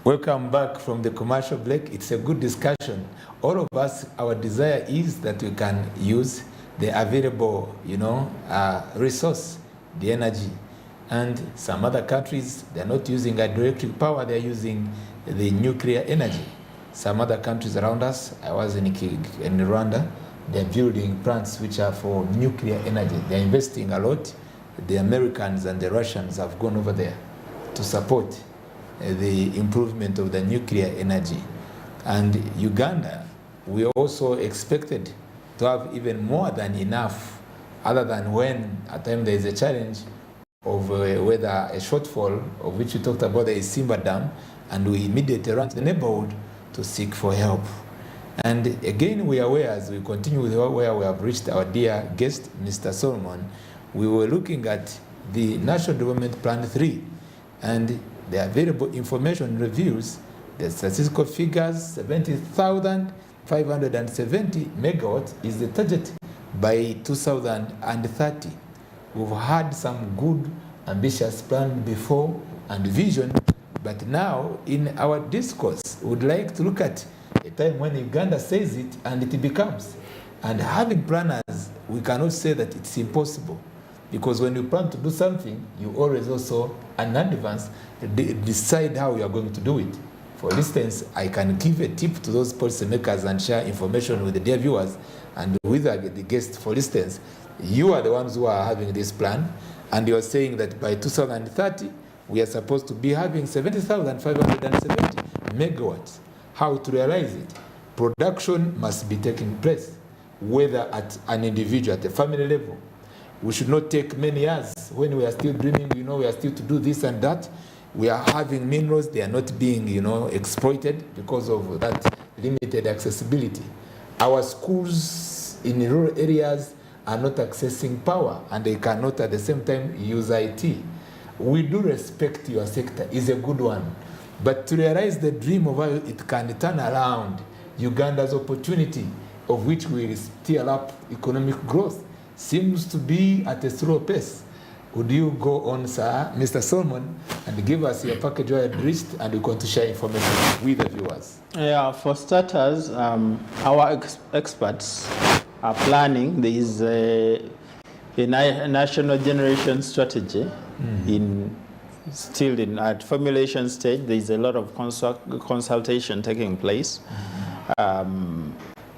Welcome back from the commercial break. It's a good discussion. All of us, our desire is that we can use the available, resource, the energy. And some other countries, they're not using hydroelectric power, they're using the nuclear energy. Some other countries around us, I was in Rwanda, they're building plants which are for nuclear energy. They're investing a lot. The Americans and the Russians have gone over there to support the improvement of the nuclear energy. And Uganda, we also expected to have even more than enough, other than when at times there is a challenge of whether a shortfall, of which we talked about, the Simba Dam, and we immediately ran to the neighborhood to seek for help. And again, we are aware, as we continue with where we have reached our dear guest, Mr. Solomon, we were looking at the National Development Plan 3, and the available information reveals the statistical figures, 70,570 megawatts is the target by 2030. We've had some good, ambitious plan before and vision, but now in our discourse, we would like to look at a time when Uganda says it and it becomes. And having planners, we cannot say that it's impossible. Because when you plan to do something, you always also, in advance, decide how you are going to do it. For instance, I can give a tip to those policymakers and share information with the dear viewers and with the guests. For instance, you are the ones who are having this plan, and you are saying that by 2030, we are supposed to be having 70,570 megawatts. How to realize it? Production must be taking place, whether at an individual, at a family level. We should not take many years when we are still dreaming, we are still to do this and that. We are having minerals, they are not being, exploited because of that limited accessibility. Our schools in rural areas are not accessing power, and they cannot at the same time use IT. We do respect your sector, it's a good one. But to realize the dream of how it can turn around Uganda's opportunity, of which we steer up economic growth, seems to be at a slow pace. Would you go on, sir, Mr. Solomon, and give us your package where it reached, and we're going to share information with the viewers? Yeah, for starters, our experts are planning. There is a national generation strategy still at formulation stage. There is a lot of consultation taking place.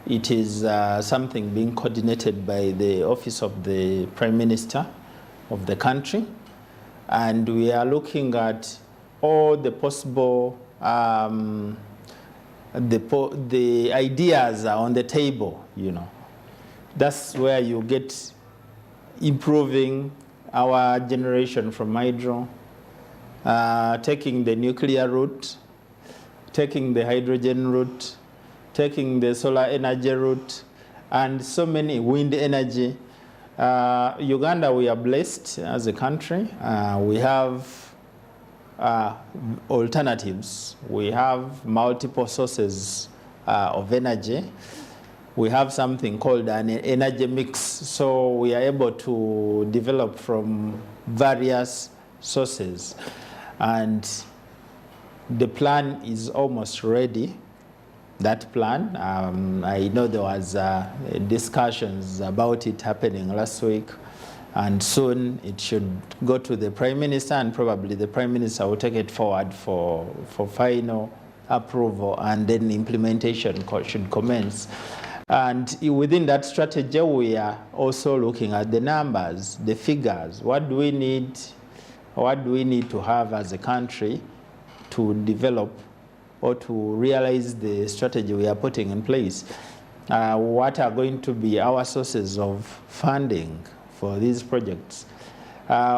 It is something being coordinated by the Office of the Prime Minister of the country. And we are looking at all the possible, the ideas are on the table, That's where you get improving our generation from hydro, taking the nuclear route, taking the hydrogen route, taking the solar energy route, and so many wind energy. Uganda, we are blessed as a country. We have alternatives. We have multiple sources of energy. We have something called an energy mix. So we are able to develop from various sources. And the plan is almost ready. That plan, I know there was discussions about it happening last week, and soon it should go to the Prime Minister, and probably the Prime Minister will take it forward for final approval, and then implementation should commence. And within that strategy, we are also looking at the numbers, the figures. What do we need to have as a country to develop or to realize the strategy we are putting in place? What are going to be our sources of funding for these projects?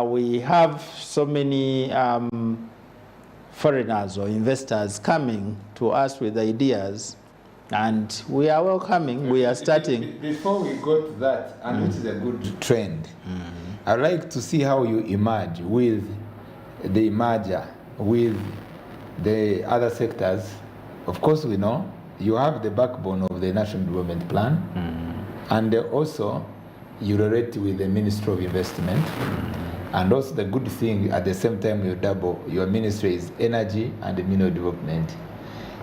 We have so many foreigners or investors coming to us with ideas, and we are welcoming, we are starting. Before we go to that, and which is a good trend, I'd like to see how you emerge with the merger, with the other sectors. Of course, we know you have the backbone of the National Development Plan, and also you relate with the Ministry of Investment. And also the good thing, at the same time, you double, your ministry is energy and mineral development.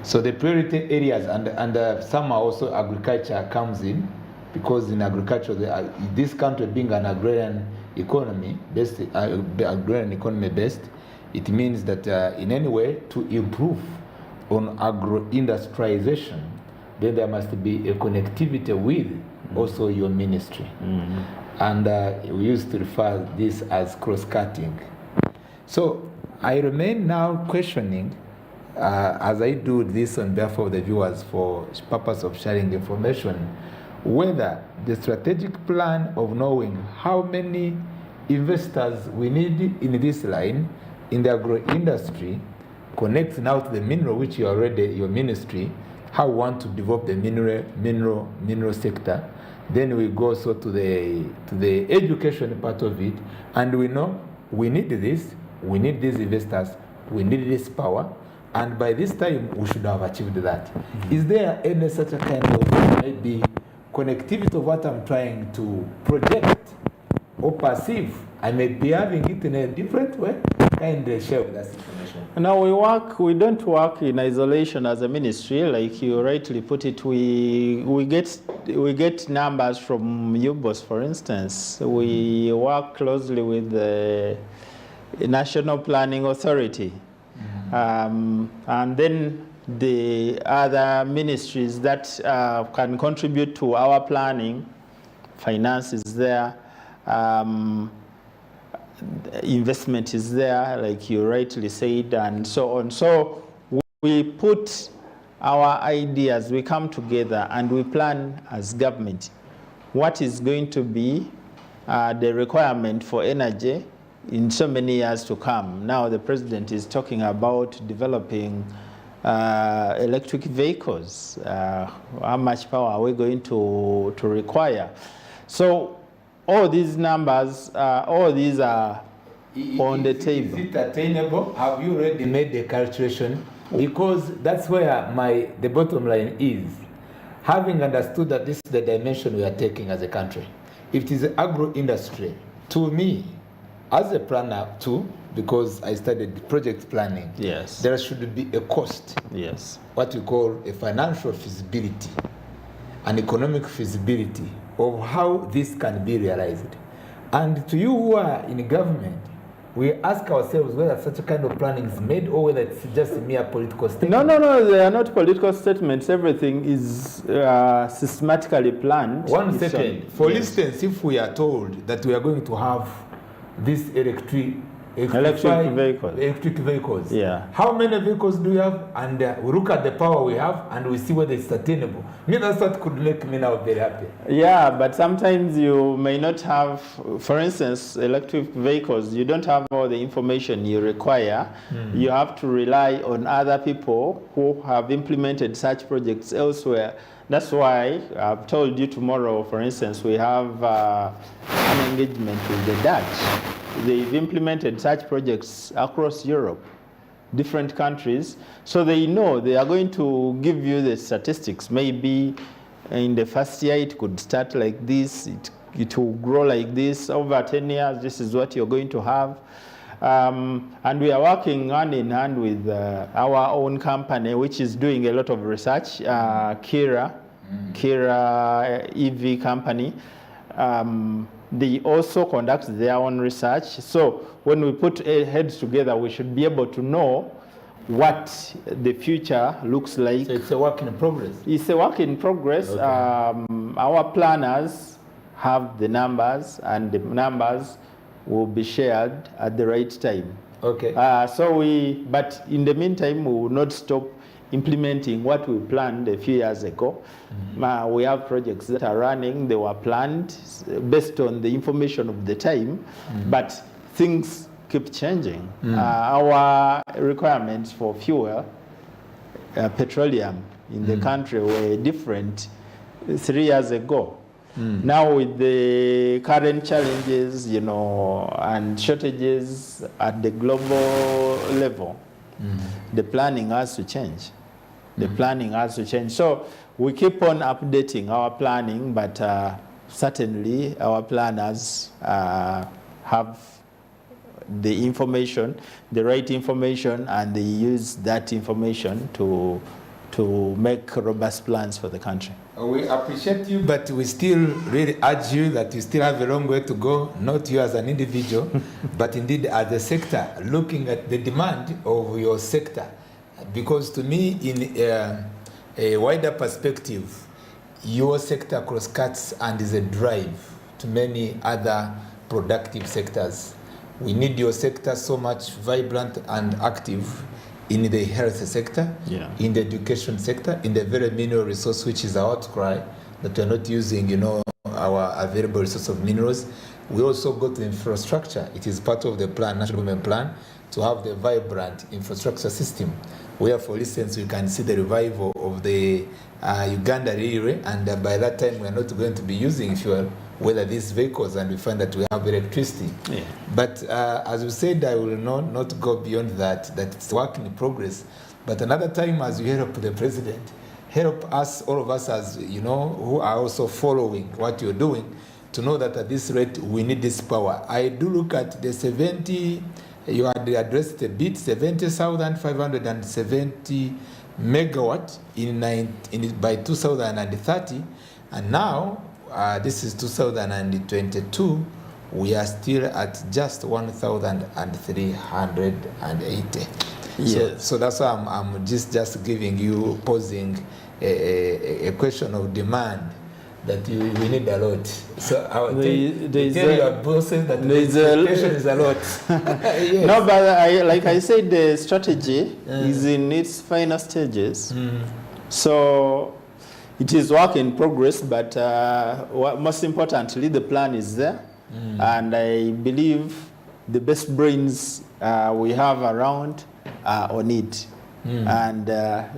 So the priority areas, and some are also agriculture comes in, because in agriculture, this country being an agrarian economy based, it means that in any way to improve on agro-industrialization, then there must be a connectivity with also your ministry. And we used to refer this as cross-cutting. So I remain now questioning, as I do this on behalf of the viewers for purpose of sharing information, whether the strategic plan of knowing how many investors we need in this line in the agro-industry connects now to the mineral, which you already, your ministry, how we want to develop the mineral sector. Then we go also to the education part of it, and we know we need this, we need these investors, we need this power, and by this time we should have achieved that. Is there any such a kind of maybe connectivity of what I'm trying to project or perceive? I may be having it in a different way, and share with us information. Now we don't work in isolation as a ministry, like you rightly put it. We get numbers from UBOS, for instance. We work closely with the National Planning Authority, and then the other ministries that can contribute to our planning. Finance is there. Investment is there, like you rightly said, and so on. So we put our ideas, we come together and we plan as government what is going to be the requirement for energy in so many years to come. Now the president is talking about developing electric vehicles. How much power are we going to require? So all these numbers, all these are on the table. Is it attainable? Have you already made the calculation? Because that's where the bottom line is. Having understood that this is the dimension we are taking as a country, if it is agro-industry, to me, as a planner too, because I studied project planning, yes, there should be a cost. Yes. What we call a financial feasibility, an economic feasibility of how this can be realized. And to you who are in government, we ask ourselves whether such a kind of planning is made or whether it's just a mere political statement. No, they are not political statements. Everything is systematically planned. One second. For instance, if we are told that we are going to have this electric vehicles. Yeah. How many vehicles do we have? And we look at the power we have and we see whether it's sustainable. That's what could make me now very happy. Yeah, but sometimes you may not have, for instance, electric vehicles, you don't have all the information you require. You have to rely on other people who have implemented such projects elsewhere. That's why I've told you tomorrow, for instance, we have an engagement with the Dutch. They've implemented such projects across Europe, different countries, so they know they are going to give you the statistics. Maybe in the first year it could start like this, it will grow like this. Over 10 years, this is what you're going to have. And we are working hand in hand with our own company, which is doing a lot of research, Kira EV company. They also conduct their own research. So when we put heads together, we should be able to know what the future looks like. So it's a work in progress. It's a work in progress. Okay. Our planners have the numbers, and the numbers will be shared at the right time. Okay. But in the meantime, we will not stop implementing what we planned a few years ago. We have projects that are running. They were planned based on the information of the time, but things keep changing. Our requirements for fuel, petroleum in the country were different 3 years ago. Now with the current challenges, and shortages at the global level, the planning has to change. The planning has to change. So we keep on updating our planning, but certainly our planners have the information, the right information, and they use that information to make robust plans for the country. We appreciate you, but we still really urge you that you still have a long way to go, not you as an individual, but indeed as a sector, looking at the demand of your sector. Because to me, in a wider perspective, your sector cross-cuts and is a drive to many other productive sectors. We need your sector so much vibrant and active in the health sector, in the education sector, in the very mineral resource, which is our outcry, that we're not using, our available resource of minerals. We also go to infrastructure. It is part of the plan, National Development Plan, to have the vibrant infrastructure system, where, for instance, we can see the revival of the Uganda Railway, and by that time we're not going to be using fuel, whether these vehicles, and we find that we have electricity. Yeah. But as we said, I will not go beyond that it's work in progress. But another time, as you help the president, help us, all of us, as who are also following what you're doing, to know that at this rate we need this power. I do look at the 70, you had addressed a bit, 70,570 megawatt by 2030, and now this is 2022, we are still at just 1,380. Yes. So that's why I'm just giving you, posing a question of demand, that we need a lot. So I will tell your bosses that the expectation is a lot. Yes. No, but like I said, the strategy is in its final stages. So it is work in progress, but most importantly, the plan is there. And I believe the best brains we have around are on it. And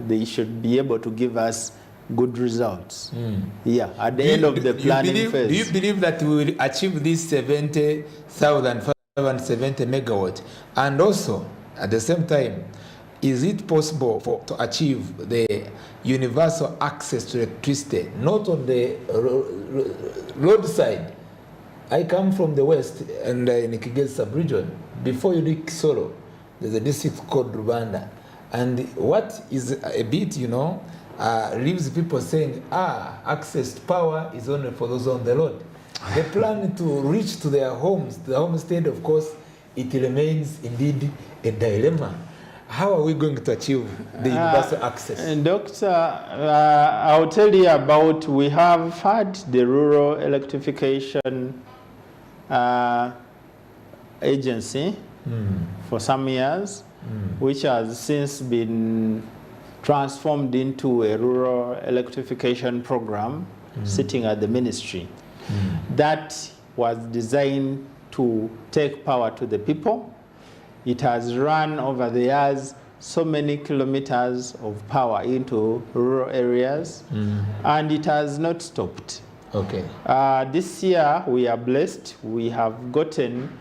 they should be able to give us good results. At the end of the planning phase. Do you believe that we will achieve this 70,570 megawatt? And also, at the same time, is it possible to achieve the universal access to electricity, not on the roadside? I come from the west, and in Kigezi sub-region. Before you reach Solo, there's a district called Rubanda. And what is a bit, leaves people saying, access to power is only for those on the road. The plan to reach to their homes, the homestead, of course, it remains indeed a dilemma. How are we going to achieve the universal access? Doctor, I'll tell you about, we have had the Rural Electrification Agency for some years, which has since been transformed into a rural electrification program sitting at the ministry. That was designed to take power to the people. It has run over the years so many kilometers of power into rural areas, and it has not stopped. Okay. This year we are blessed. We have gotten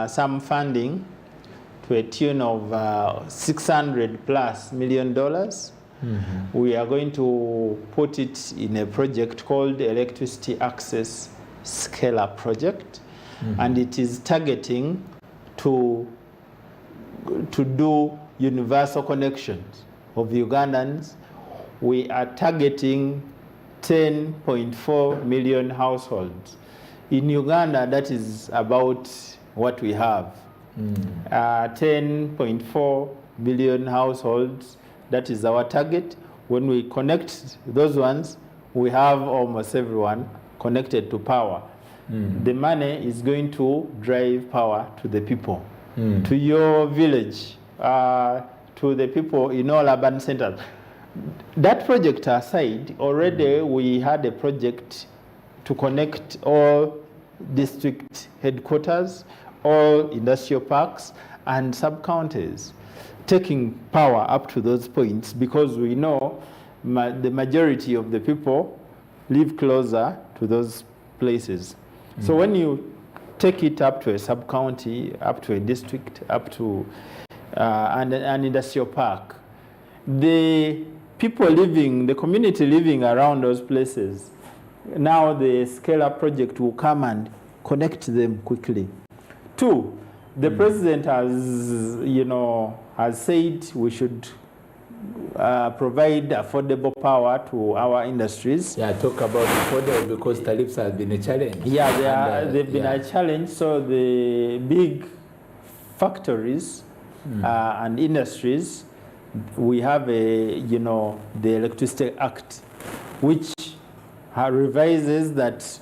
some funding to a tune of $600+ million. We are going to put it in a project called Electricity Access Scale-Up Project, and it is targeting to do universal connections of Ugandans. We are targeting 10.4 million households. In Uganda, that is about what we have. 10.4 million households, that is our target. When we connect those ones, we have almost everyone connected to power. The money is going to drive power to the people, to your village, to the people in all urban centers. That project aside, already we had a project to connect all district headquarters, all industrial parks, and sub-counties, taking power up to those points, because we know the majority of the people live closer to those places. So when you take it up to a sub-county, up to a district, up to an industrial park, the people living, the community living around those places, now the scale-up project will come and connect them quickly. Two, The president has said we should provide affordable power to our industries. Yeah, talk about affordable because tariffs have been a challenge. Yeah, they've been a challenge. So the big factories and industries, we have the Electricity Act, which revises that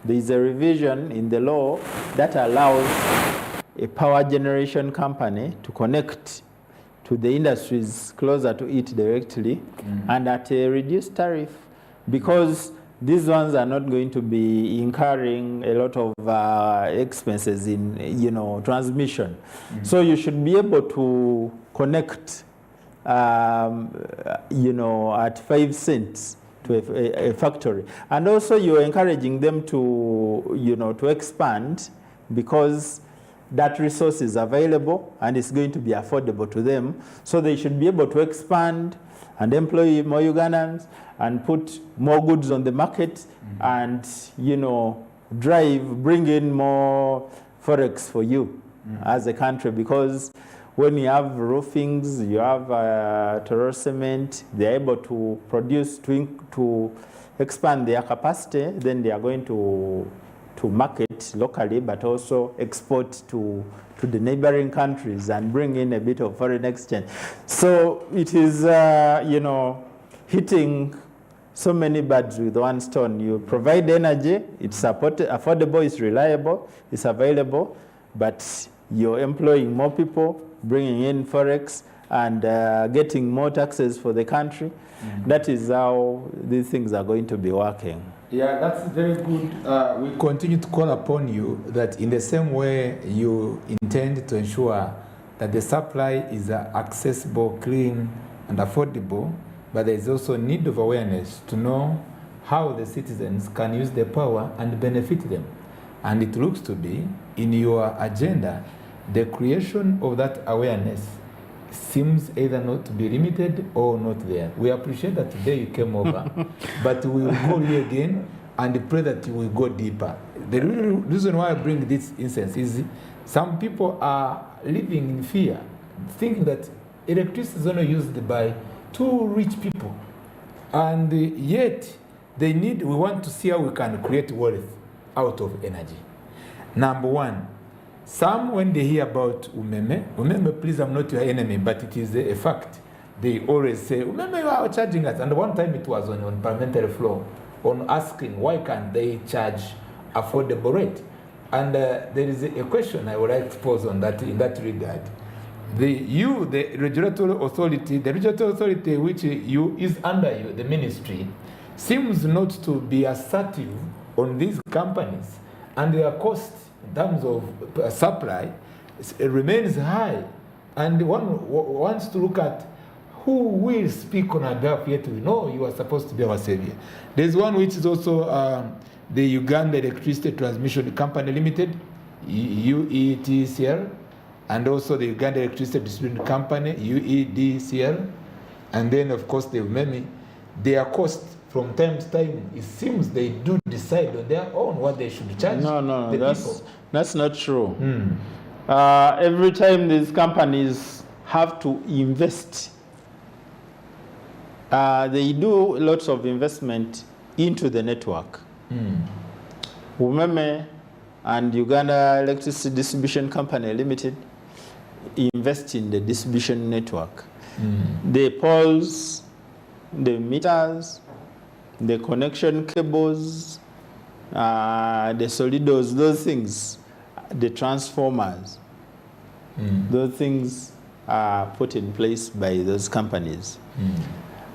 there is a revision in the law that allows a power generation company to connect to the industries closer to it directly and at a reduced tariff, because these ones are not going to be incurring a lot of expenses in transmission. So you should be able to connect at 5 cents to a factory, and also you're encouraging them to to expand, because that resource is available and it's going to be affordable to them. So they should be able to expand and employ more Ugandans and put more goods on the market and bring in more forex for you as a country, because when you have roofings, you have terrace cement, they're able to produce, to expand their capacity, then they are going to market locally, but also export to the neighboring countries and bring in a bit of foreign exchange. So it is, hitting so many birds with one stone. You provide energy, it's affordable, it's reliable, it's available, but you're employing more people, bringing in forex, and getting more taxes for the country. That is how these things are going to be working. Yeah, that's very good. We continue to call upon you that in the same way you intend to ensure that the supply is accessible, clean, and affordable, but there is also a need of awareness to know how the citizens can use their power and benefit them. And it looks to be in your agenda, the creation of that awareness seems either not to be limited or not there. We appreciate that today you came over, but we will call you again and pray that you will go deeper. The reason why I bring this instance is some people are living in fear, thinking that electricity is only used by too rich people, and yet we want to see how we can create wealth out of energy. Number one, some, when they hear about Umeme, please, I'm not your enemy, but it is a fact. They always say, Umeme, you are charging us. And one time it was on parliamentary floor, on asking why can't they charge affordable rate. And there is a question I would like to pose on that, in that regard. The regulatory authority which is under you, the ministry, seems not to be assertive on these companies, and their cost in terms of supply remains high. And one wants to look at who will speak on our behalf, yet we know you are supposed to be our savior. There's one which is also the Uganda Electricity Transmission Company Limited, UETCL, and also the Uganda Electricity Distribution Company, UEDCL, and then of course the UMEME. Their cost from time to time, it seems they do decide on their own what they should charge. No, that's not true. Every time these companies have to invest, they do lots of investment into the network. UMEME and Uganda Electricity Distribution Company Limited invest in the distribution network. The poles, the meters, the connection cables, the solidos, those things, the transformers, those things are put in place by those companies.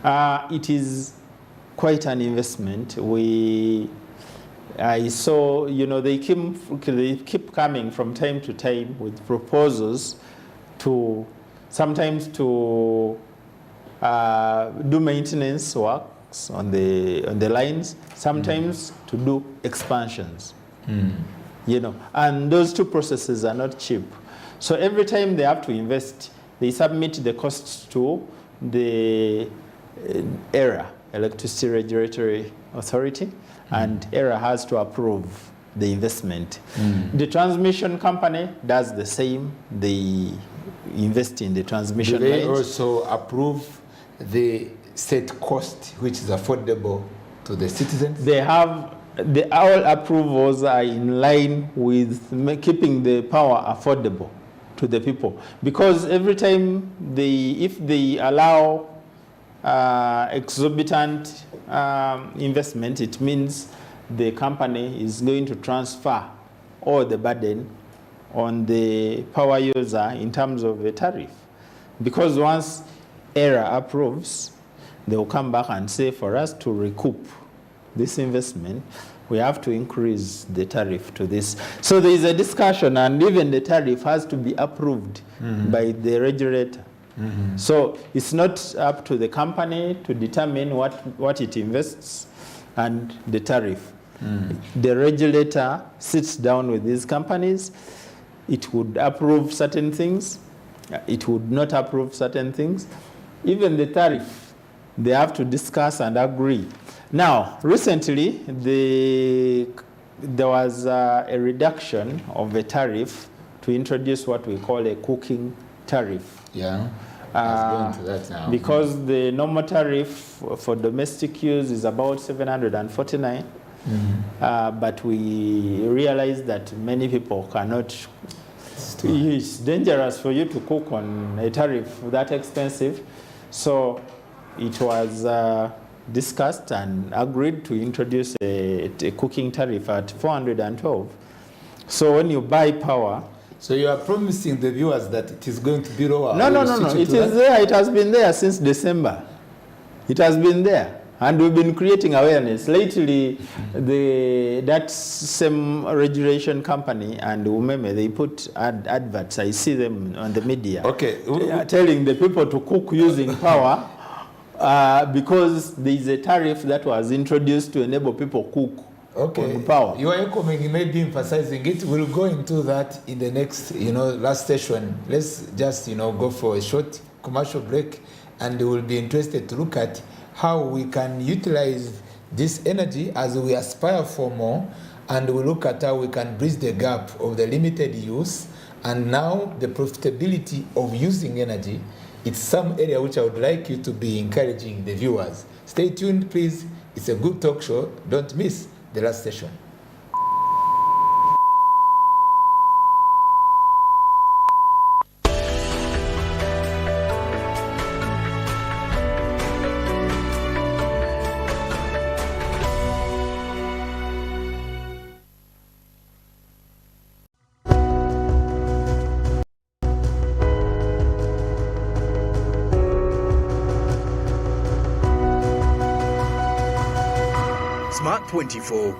It is quite an investment. I saw, they keep coming from time to time with proposals sometimes to do maintenance works on the lines, sometimes to do expansions. And those two processes are not cheap. So every time they have to invest, they submit the costs to the ERA, Electricity Regulatory Authority, and ERA has to approve the investment. The transmission company does the same. They invest in the transmission Do they lines. also approve the set cost which is affordable to the citizens? They have all approvals are in line with keeping the power affordable to the people, because every time if they allow exorbitant investment, it means the company is going to transfer all the burden on the power user in terms of the tariff. Because once ERA approves, they will come back and say, for us to recoup this investment, we have to increase the tariff to this. So there is a discussion, and even the tariff has to be approved by the regulator. So it's not up to the company to determine what it invests and the tariff. The regulator sits down with these companies. It would approve certain things. It would not approve certain things. Even the tariff, they have to discuss and agree. Now, recently, there was a reduction of the tariff to introduce what we call a cooking tariff. Yeah, let's go into that now. Because the normal tariff for domestic use is about 749. But we realized that many people cannot. It's dangerous for you to cook on a tariff that expensive. So it was discussed and agreed to introduce a cooking tariff at 412. So when you buy power. So you are promising the viewers that it is going to be lower? No. It is there. It has been there since December. It has been there. And we've been creating awareness. Lately, that same regulation company and Umeme, they put adverts. I see them on the media. Okay. Telling the people to cook using power because there is a tariff that was introduced to enable people cook on power. You are echoing, maybe emphasizing it. We'll go into that in the next, last session. Let's just, go for a short commercial break, and we'll be interested to look at how we can utilize this energy as we aspire for more, and we look at how we can bridge the gap of the limited use and now the profitability of using energy. It's some area which I would like you to be encouraging the viewers. Stay tuned, please. It's a good talk show. Don't miss the last session. Smart 24